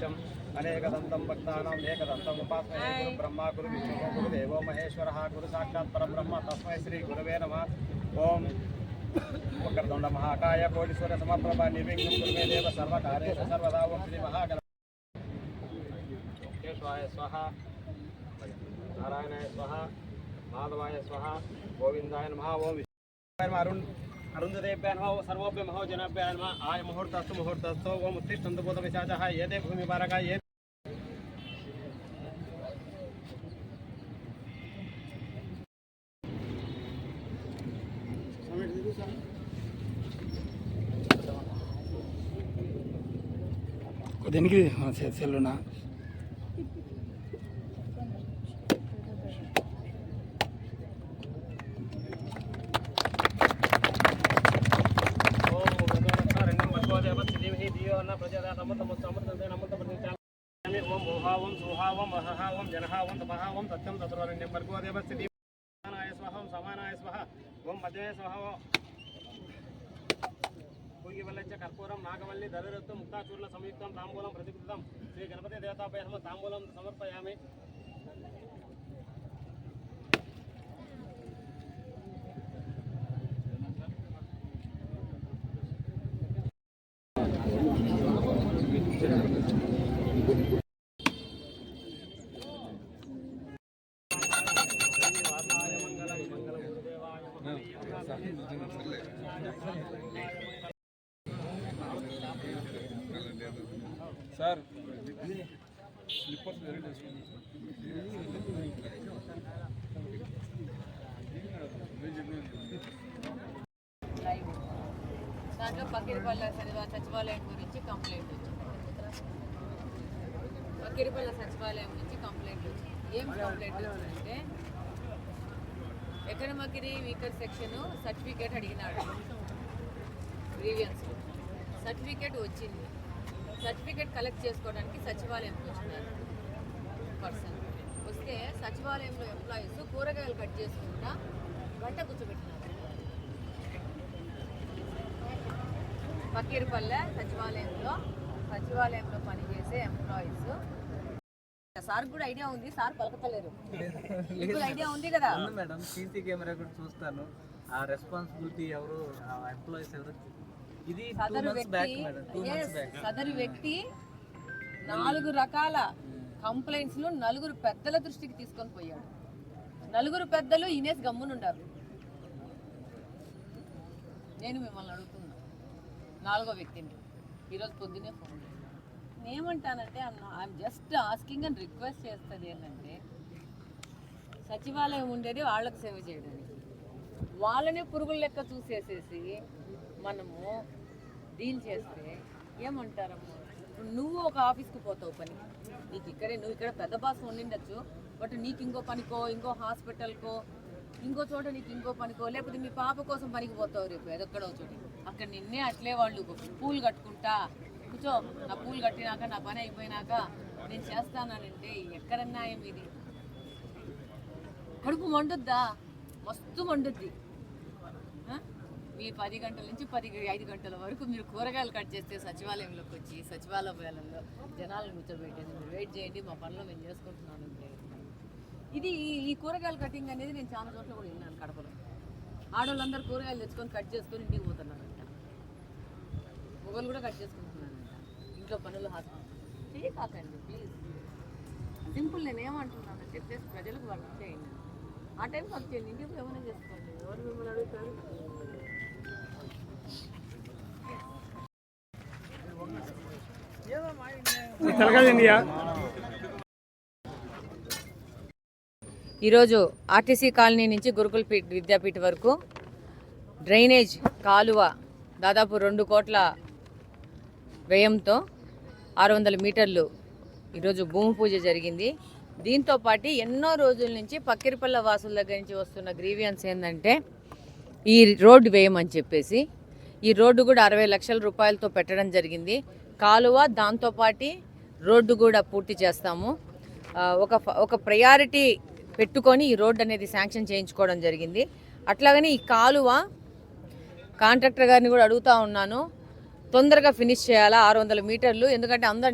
कपालीशम् अनेकदन्तं भक्तानां एकदन्तम् उपासमहे गुरु ब्रह्मा गुरु विष्णु गुरुदेवो महेश्वरः गुरु साक्षात् परब्रह्म तस्मै श्री गुरवे नमः। ओम वक्रतुण्ड महाकाय कोटिसूर्य समप्रभा निर्विघ्नं कुरु मे देव सर्वकार्येषु सर्वदा। ओम श्री महागणपतये स्वाहा नारायणाय स्वाहा माधवाय स्वाहा गोविंदाय नमः। ओम अरुन्धतेभ्यः नमः सर्वोभ्यः महाजनेभ्यः नमः। आय मुहूर्तस्तु मुहूर्तस्तु ओम उत्तिष्ठन्तु भूतपिशाचाः ये ते भूमिपारकाः ये దేనికి సెల్లునా ओम भूहा ओम सुहा ओम महहा ओम जनहा ओम तपहा ओम सत्यम तत्वरण्यं भर्गो देवस्य धीमहि स्वाहा ओम समानाय स्वाहा ओम मध्वे स्वाहा पूगिवल्लच कर्पूरं नागवल्ली दधरत्तु मुक्ताचूर्ण संयुक्तं ताम्बूलं प्रतिकृतं श्री गणपति देवताभ्यः नमः। ताम्बूलं समर्पयामि। సార్ దాంట్లో పక్కిరిపల్ల సచివాలయం గురించి కంప్లైంట్ వచ్చింది. పక్కిరిపల్ల సచివాలయం నుంచి కంప్లైంట్ వచ్చింది. ఏం కంప్లైంట్ వచ్చిందంటే ఎకనమకిరి వీకర్ సెక్షన్ సర్టిఫికేట్ అడిగినాడు. గ్రీవియన్స్ సర్టిఫికేట్ వచ్చింది. సర్టిఫికేట్ కలెక్ట్ చేసుకోవడానికి సచివాలయంకి వచ్చినారు పర్సన్. వస్తే సచివాలయంలో ఎంప్లాయీస్ కూరగాయలు కట్ చేసుకుంటా గంట కూర్చోబెట్టినారు. పక్కీరుపల్లె సచివాలయంలో పనిచేసే ఎంప్లాయీస్. సార్ కూడా ఐడియా ఉంది, సార్ పలకతలేరు. ఐడియా ఉంది కదా మేడం. సీసీ కెమెరా కూడా చూస్తాను. ఆ రెస్పాన్సిబిలిటీ ఎవరు, ఆ ఎంప్లాయీస్ ఎవరు? ఇది సదరు వ్యక్తి 4 రకాల కంప్లైంట్స్ ను 4 పెద్దల దృష్టికి తీసుకొని పోయాడు. 4 పెద్దలు ఇనేసి గమ్మునుండారు. నేను మిమ్మల్ని అడుగుతున్నా, 4వ వ్యక్తిని ఈరోజు పొద్దునే ఫోన్ ఏమంటానంటే I'm just asking and request చేస్తుంది ఏంటంటే సచివాలయం ఉండేది వాళ్ళకి సేవ చేయడానికి. వాళ్ళని పురుగుల లెక్క చూసేసేసి మనము డీల్ చేస్తే ఏమంటారమ్మా? నువ్వు ఒక ఆఫీస్కి పోతావు పని, నీకు నువ్వు ఇక్కడ పెద్ద బాస్ ఉండిండొచ్చు, బట్ నీకు ఇంకో పనికో, ఇంకో హాస్పిటల్కో, ఇంకో చోట నీకు ఇంకో పనికో, లేకపోతే మీ పాప కోసం పనికి పోతావు రేపు ఎదక్కడో చోటి. అక్కడ నిన్నే అట్లే వాళ్ళు పూలు కట్టుకుంటా కూర్చో, నా పూలు కట్టినాక నా పని అయిపోయినాక నేను చేస్తానంటే ఎక్కడన్నా ఇది కడుపు మండుద్దా? మస్తు మండుద్ది. మీ 10 గంటల నుంచి 5 గంటల వరకు మీరు కూరగాయలు కట్ చేస్తే సచివాలయంలోకి వచ్చి సచివాలయాలలో జనాలను కూర్చోబెట్టేది మీరు వెయిట్ చేయండి, మా పనులు మేము చేసుకుంటున్నాను అంటే ఇది ఈ కూరగాయల కటింగ్ అనేది నేను చాలా చోట్ల కూడా విన్నాను. కడపలో ఆడవాళ్ళందరూ కూరగాయలు తెచ్చుకొని కట్ చేసుకొని ఇంటికి పోతున్నారంట. మొగలు కూడా కట్ చేసుకుంటున్నారంట. ఇంట్లో పనులు హాస్పిటల్ కాకండి ప్లీజ్. సింపుల్. నేను ఏమంటున్నానంటే ప్లస్ ప్రజలకు వాళ్ళు చేయండి. ఆ టైంకి వచ్చేయండి, ఇంటికి ఏమైనా చేసుకోండి. ఎవరు మిమ్మల్ని అడుగుతారు? ఈరోజు ఆర్టీసీ కాలనీ నుంచి గురుకుల్ విద్యాపీఠ వరకు డ్రైనేజ్ కాలువ దాదాపు 2 కోట్ల వ్యయంతో 600 మీటర్లు ఈరోజు భూమి పూజ జరిగింది. దీంతో పాటు ఎన్నో రోజుల నుంచి పక్కిరిపల్ల వాసుల దగ్గర నుంచి వస్తున్న గ్రీవియన్స్ ఏంటంటే ఈ రోడ్డు వేయమని చెప్పేసి, ఈ రోడ్డు కూడా 60 లక్షల రూపాయలతో పెట్టడం జరిగింది. కాలువ దాంతోపాటు రోడ్డు కూడా పూర్తి చేస్తాము. ఒక ప్రయారిటీ పెట్టుకొని ఈ రోడ్డు అనేది శాంక్షన్ చేయించుకోవడం జరిగింది. అట్లాగని ఈ కాలువ కాంట్రాక్టర్ గారిని కూడా అడుగుతూ ఉన్నాను, తొందరగా ఫినిష్ చేయాలా 600 మీటర్లు. ఎందుకంటే అందరు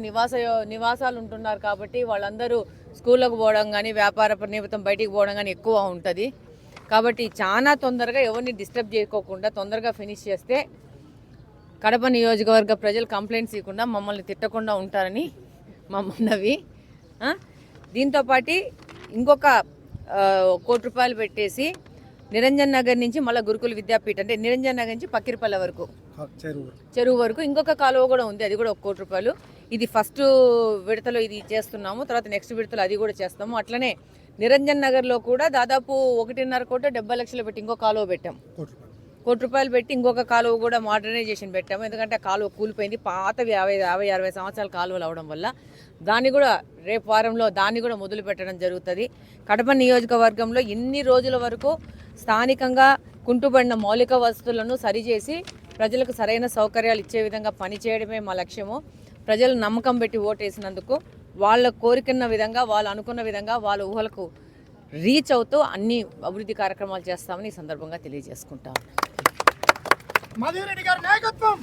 నివాసాలు ఉంటున్నారు కాబట్టి వాళ్ళందరూ స్కూళ్ళకు పోవడం కానీ వ్యాపార నిమిత్తం బయటికి పోవడం కానీ ఎక్కువ ఉంటుంది. కాబట్టి చాలా తొందరగా ఎవరిని డిస్టర్బ్ చేయకోకుండా తొందరగా ఫినిష్ చేస్తే కడప నియోజకవర్గ ప్రజలు కంప్లైంట్స్ ఇవ్వకుండా మమ్మల్ని తిట్టకుండా ఉంటారని మా మనవి. దీంతోపాటు ఇంకొక 1 కోటి రూపాయలు పెట్టేసి నిరంజన్ నగర్ నుంచి మళ్ళీ గురుకుల విద్యాపీఠ అంటే నిరంజన్ నగర్ నుంచి పక్కిరిపల్లె వరకు చెరువు వరకు ఇంకొక కాలువ కూడా ఉంది, అది కూడా 1 కోటి రూపాయలు. ఇది ఫస్ట్ విడతలో ఇది చేస్తున్నాము, తర్వాత నెక్స్ట్ విడతలో అది కూడా చేస్తాము. అట్లనే నిరంజన్ నగర్లో కూడా దాదాపు 1.5 కోటి 70 లక్షలు పెట్టి ఇంకో కాలువ పెట్టాం. 1 కోటి రూపాయలు పెట్టి ఇంకొక కాలువ కూడా మోడర్నైజేషన్ పెట్టాము. ఎందుకంటే ఆ కాలువ కూలిపోయింది, పాతవి 50-60 సంవత్సరాల కాలువలు అవడం వల్ల దాన్ని కూడా రేపు వారంలో దాన్ని కూడా మొదలు పెట్టడం జరుగుతుంది. కడప నియోజకవర్గంలో ఇన్ని రోజుల వరకు స్థానికంగా కుంటుపడిన మౌలిక వసతులను సరిచేసి ప్రజలకు సరైన సౌకర్యాలు ఇచ్చే విధంగా పనిచేయడమే మా లక్ష్యము. ప్రజలు నమ్మకం పెట్టి ఓటేసినందుకు వాళ్ళ కోరికన్న విధంగా వాళ్ళు అనుకున్న విధంగా వాళ్ళ ఊహలకు రీచ్ అవుతూ అన్ని అభివృద్ధి కార్యక్రమాలు చేస్తామని ఈ సందర్భంగా తెలియజేసుకుంటాం. మాధవిరెడ్డి గారి నాయకత్వం